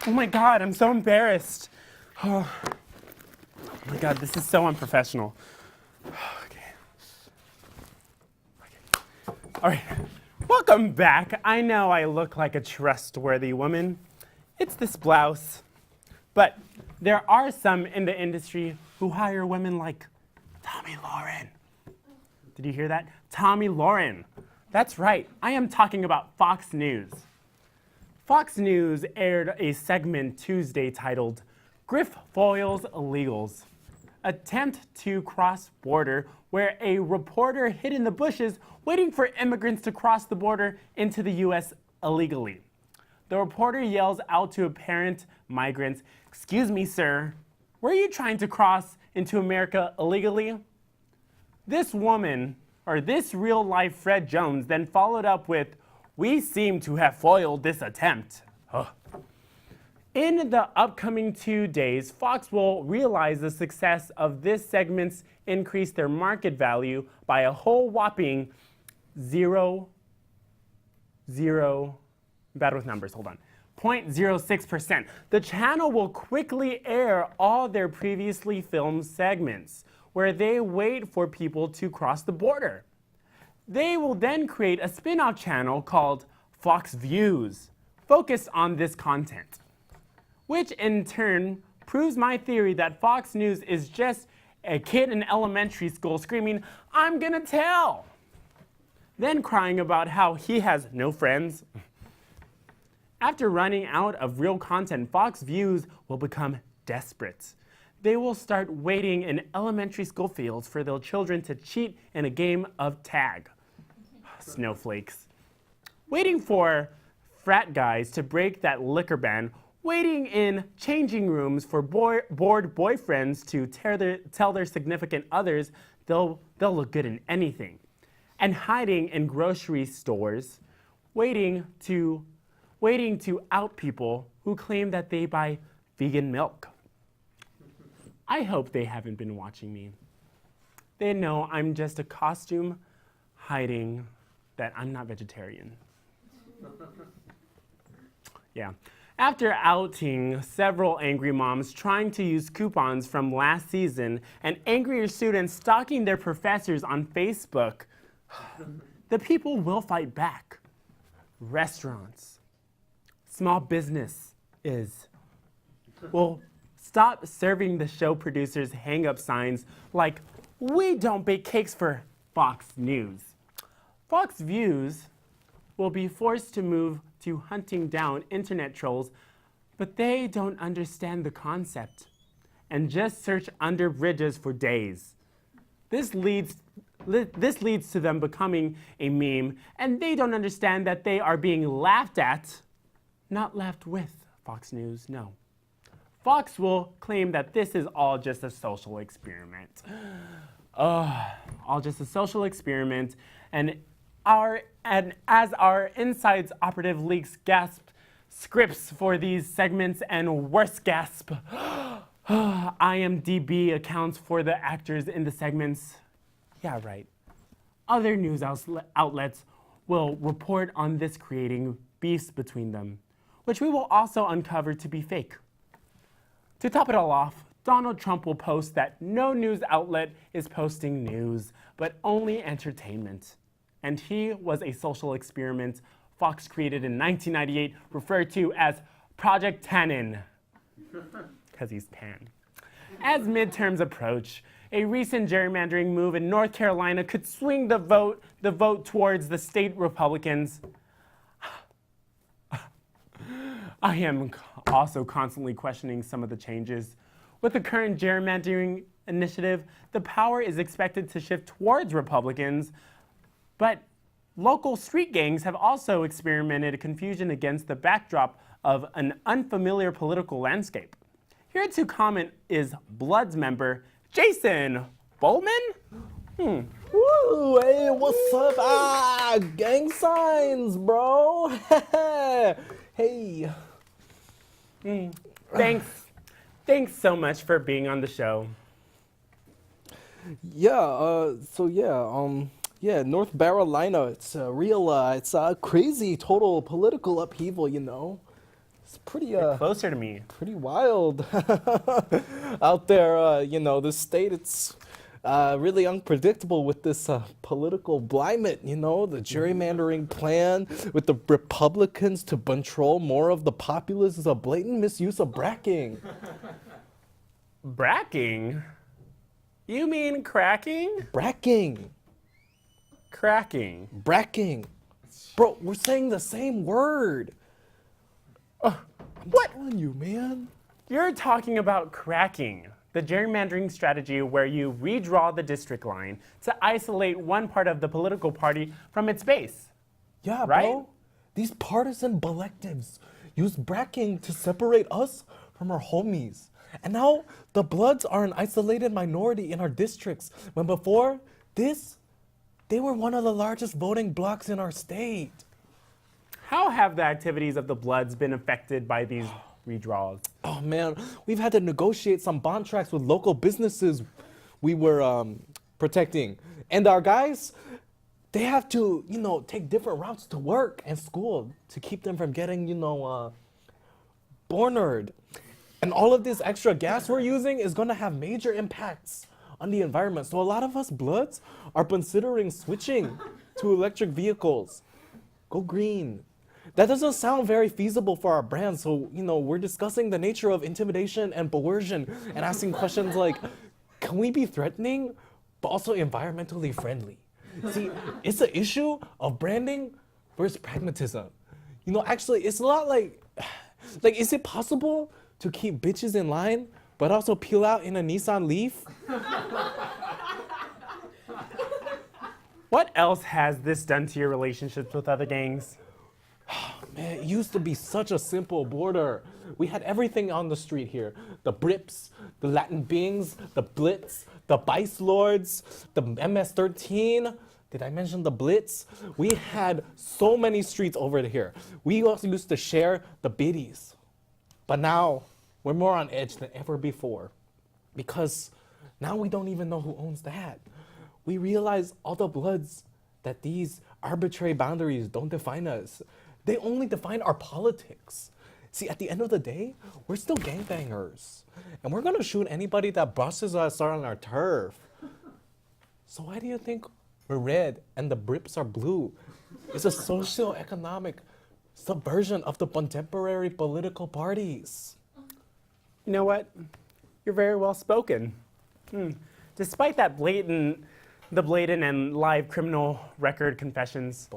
Oh my God, I'm so embarrassed. Oh my God, this is so unprofessional. Okay. All right, welcome back. I know I look like a trustworthy woman. It's this blouse. But there are some in the industry who hire women like Tommy Lauren. Did you hear that? Tommy Lauren. That's right, I am talking about Fox News. Fox News aired a segment Tuesday titled Griff Foils Illegals, Attempt to Cross Border, where a reporter hid in the bushes waiting for immigrants to cross the border into the U.S. illegally. The reporter yells out to apparent migrants, "Excuse me, sir, were you trying to cross into America illegally?" This woman, or this real-life Fred Jones, then followed up with, "We seem to have foiled this attempt." Ugh. In the upcoming 2 days, Fox will realize the success of this segment's increase their market value by a whole whopping bad with numbers, hold on, 0.06%. The channel will quickly air all their previously filmed segments, where they wait for people to cross the border. They will then create a spin-off channel called Fox Views, focused on this content, which in turn proves my theory that Fox News is just a kid in elementary school screaming, "I'm gonna tell!" then crying about how he has no friends. After running out of real content, Fox Views will become desperate. They will start waiting in elementary school fields for their children to cheat in a game of tag. Snowflakes. Waiting for frat guys to break that liquor ban, waiting in changing rooms for bored boyfriends to tell their significant others they'll look good in anything, and hiding in grocery stores, waiting to out people who claim that they buy vegan milk. I hope they haven't been watching me. They know I'm just a costume hiding that I'm not vegetarian. Yeah. After outing several angry moms trying to use coupons from last season and angrier students stalking their professors on Facebook, the people will fight back. Restaurants, small business will stop serving the show producers hang-up signs like, "We don't bake cakes for Fox News." Fox Views will be forced to move to hunting down internet trolls, but they don't understand the concept and just search under bridges for days. This leads to them becoming a meme, and they don't understand that they are being laughed at, not laughed with. Fox News, no. Fox will claim that this is all just a social experiment. All just a social experiment, and as our Inside's operative leaks gasp scripts for these segments and worse gasp, IMDb accounts for the actors in the segments. Yeah, right. Other news outlets will report on this, creating beefs between them, which we will also uncover to be fake. To top it all off, Donald Trump will post that no news outlet is posting news, but only entertainment. And he was a social experiment Fox created in 1998, referred to as Project Tannen, because he's tan. As midterms approach, a recent gerrymandering move in North Carolina could swing the vote towards the state Republicans. I am also constantly questioning some of the changes. With the current gerrymandering initiative, the power is expected to shift towards Republicans, but local street gangs have also experimented confusion against the backdrop of an unfamiliar political landscape. Here to comment is Bloods member Jason Bowman. Woo, hey, what's up? Gang signs, bro. Hey. Thanks so much for being on the show. Yeah, North Carolina, it's a real, it's a crazy total political upheaval, you know. It's pretty Get closer to me. pretty wild out there. You know, the state, it's really unpredictable with this political climate. You know, the gerrymandering plan with the Republicans to control more of the populace is a blatant misuse of bracking. Bracking? You mean cracking? Bracking. Cracking. Bracking. Bro, we're saying the same word. I'm telling you, man. You're talking about cracking, the gerrymandering strategy where you redraw the district line to isolate one part of the political party from its base. Yeah, Right? bro. These partisan collectives use bracking to separate us from our homies. And now the Bloods are an isolated minority in our districts, when before this, they were one of the largest voting blocs in our state. How have the activities of the Bloods been affected by these redraws? Oh man, we've had to negotiate some contracts with local businesses we were protecting. And our guys, they have to, you know, take different routes to work and school to keep them from getting, you know, bornered. And all of this extra gas we're using is gonna have major impacts on the environment. So a lot of us Bloods are considering switching to electric vehicles. Go green. That doesn't sound very feasible for our brand. So, you know, we're discussing the nature of intimidation and coercion and asking questions like, can we be threatening, but also environmentally friendly? See, it's an issue of branding versus pragmatism. You know, actually, it's a lot like, is it possible to keep bitches in line, but also peel out in a Nissan Leaf? What else has this done to your relationships with other gangs? Man, it used to be such a simple border. We had everything on the street here. The Brips, the Latin Bings, the Blitz, the Vice Lords, the MS-13. Did I mention the Blitz? We had so many streets over here. We also used to share the biddies. But now, we're more on edge than ever before. Because now we don't even know who owns that. We realize all the Bloods that these arbitrary boundaries don't define us. They only define our politics. See, at the end of the day, we're still gangbangers. And we're gonna shoot anybody that brushes us on our turf. So why do you think we're red and the Brips are blue? It's a socio-economic subversion of the contemporary political parties. You know what? You're very well spoken. Despite that blatant and live criminal record confessions,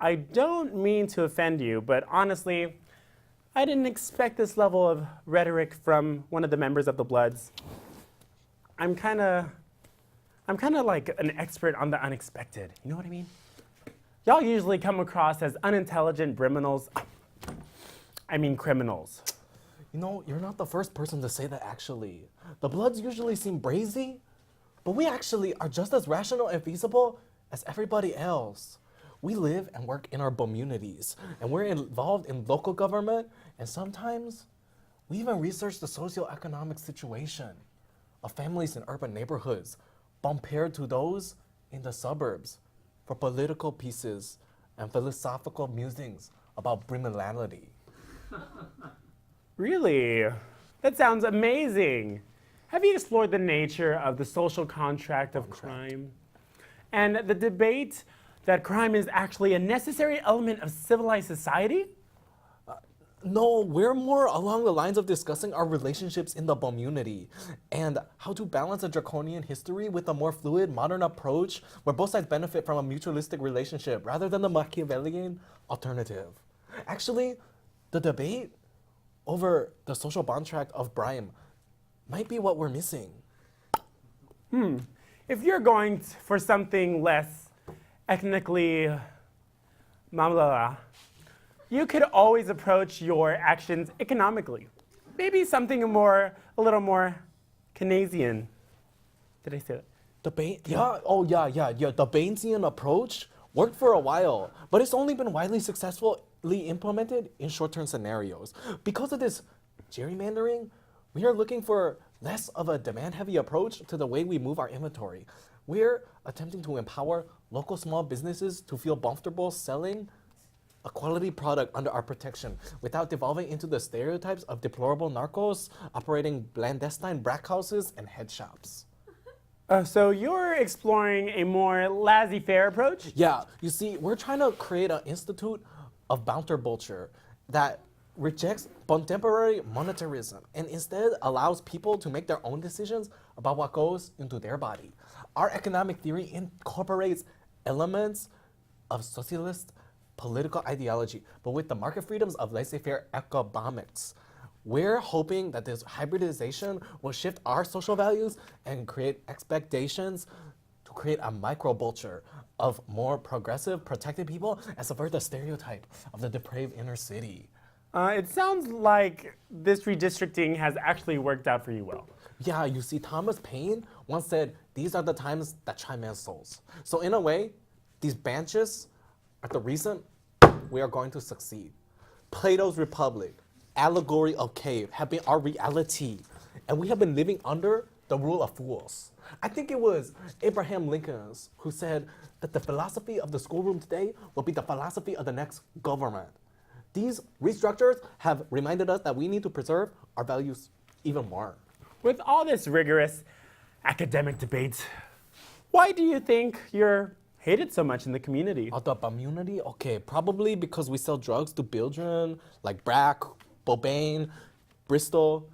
I don't mean to offend you, but honestly, I didn't expect this level of rhetoric from one of the members of the Bloods. I'm kind of like an expert on the unexpected. You know what I mean? Y'all usually come across as unintelligent criminals. You know, you're not the first person to say that, actually. The Bloods usually seem brazy, but we actually are just as rational and feasible as everybody else. We live and work in our communities, and we're involved in local government, and sometimes we even research the socioeconomic situation of families in urban neighborhoods compared to those in the suburbs for political pieces and philosophical musings about criminality. Really? That sounds amazing. Have you explored the nature of the social contract of crime and the debate that crime is actually a necessary element of civilized society? No, we're more along the lines of discussing our relationships in the community and how to balance a draconian history with a more fluid, modern approach where both sides benefit from a mutualistic relationship rather than the Machiavellian alternative. Actually, the debate over the social contract of crime might be what we're missing. If you're going for something less ethnically mamlala, you could always approach your actions economically. Maybe something a little more Keynesian. Did I say that? The Bayesian approach worked for a while, but it's only been widely successfully implemented in short-term scenarios. Because of this gerrymandering, we are looking for less of a demand-heavy approach to the way we move our inventory. We're attempting to empower local small businesses to feel comfortable selling a quality product under our protection without devolving into the stereotypes of deplorable narcos operating clandestine brack houses and head shops. So you're exploring a more laissez-faire approach? Yeah, you see, we're trying to create an institute of counterculture that rejects contemporary monetarism and instead allows people to make their own decisions about what goes into their body. Our economic theory incorporates elements of socialist political ideology, but with the market freedoms of laissez-faire economics. We're hoping that this hybridization will shift our social values and create expectations to create a micro-culture of more progressive, protected people and subvert the stereotype of the depraved inner city. It sounds like this redistricting has actually worked out for you well. Yeah, you see, Thomas Paine once said, these are the times that try man's souls. So in a way, these benches are the reason we are going to succeed. Plato's Republic, allegory of cave, have been our reality. And we have been living under the rule of fools. I think it was Abraham Lincoln who said that the philosophy of the schoolroom today will be the philosophy of the next government. These restructures have reminded us that we need to preserve our values even more. With all this rigorous academic debate, why do you think you're hated so much in the community? The community? Okay, probably because we sell drugs to children like Brack, Bobane, Bristol,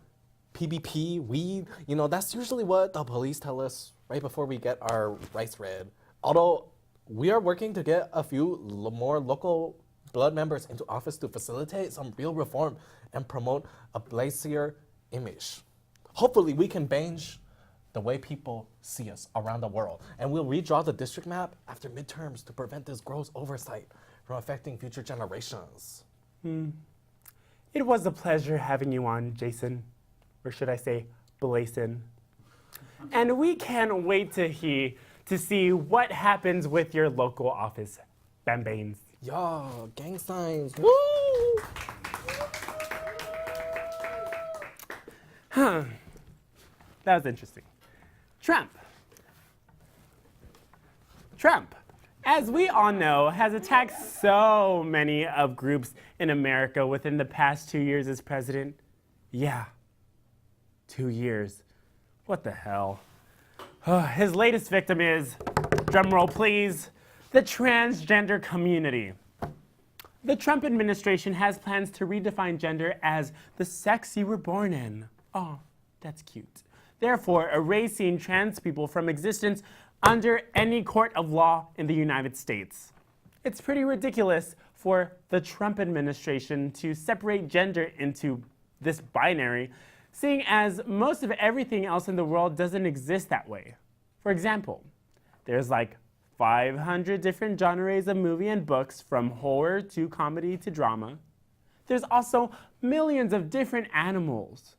PBP, weed. You know, that's usually what the police tell us right before we get our rice read. Although we are working to get a few more local blood members into office to facilitate some real reform and promote a blazier image. Hopefully we can change the way people see us around the world. And we'll redraw the district map after midterms to prevent this gross oversight from affecting future generations. It was a pleasure having you on, Jason. Or should I say, Blason. And we can't wait to see what happens with your local office, Bambanes. Yeah, gang signs. Woo! That was interesting. Trump, as we all know, has attacked so many of groups in America within the past 2 years as president. Yeah, 2 years. What the hell? His latest victim is, drumroll please, the transgender community. The Trump administration has plans to redefine gender as the sex you were born in. Oh, that's cute. Therefore, erasing trans people from existence under any court of law in the United States. It's pretty ridiculous for the Trump administration to separate gender into this binary, seeing as most of everything else in the world doesn't exist that way. For example, there's like 500 different genres of movie and books, from horror to comedy to drama. There's also millions of different animals.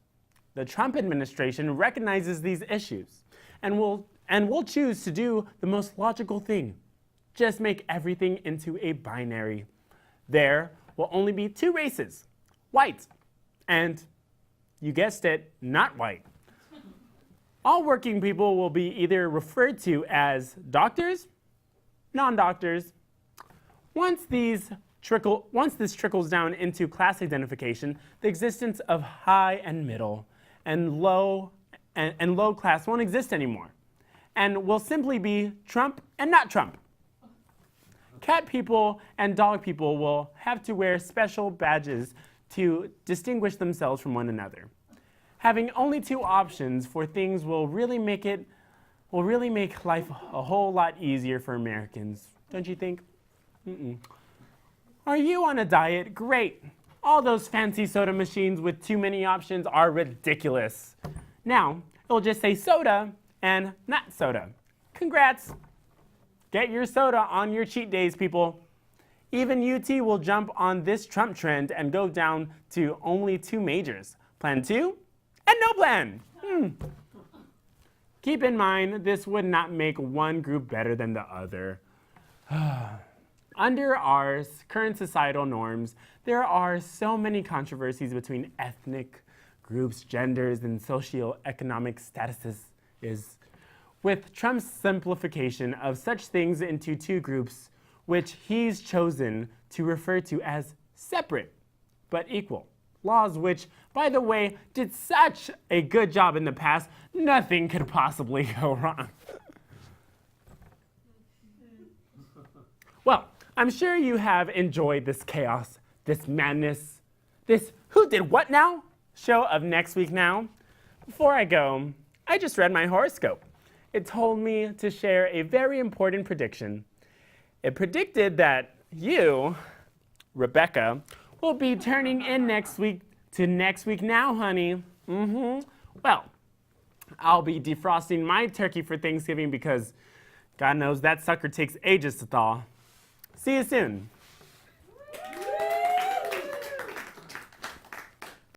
The Trump administration recognizes these issues and will choose to do the most logical thing. Just make everything into a binary. There will only be two races, white and, you guessed it, not white. All working people will be either referred to as doctors, non-doctors. Once this trickles down into class identification, the existence of high and middle and low class won't exist anymore, and will simply be Trump and not Trump. Cat people and dog people will have to wear special badges to distinguish themselves from one another. Having only two options for things will really make life a whole lot easier for Americans, don't you think? Are you on a diet? Great. All those fancy soda machines with too many options are ridiculous. Now, it'll just say soda and not soda. Congrats. Get your soda on your cheat days, people. Even UT will jump on this Trump trend and go down to only two majors, Plan 2 and no plan. Keep in mind, this would not make one group better than the other. Under our current societal norms, there are so many controversies between ethnic groups, genders, and socioeconomic statuses. With Trump's simplification of such things into two groups, which he's chosen to refer to as separate but equal. Laws which, by the way, did such a good job in the past, nothing could possibly go wrong. Well, I'm sure you have enjoyed this chaos, this madness, this who did what now show of Next Week Now. Before I go, I just read my horoscope. It told me to share a very important prediction. It predicted that you, Rebecca, will be turning in next week to Next Week Now, honey. Well, I'll be defrosting my turkey for Thanksgiving because God knows that sucker takes ages to thaw. See you soon.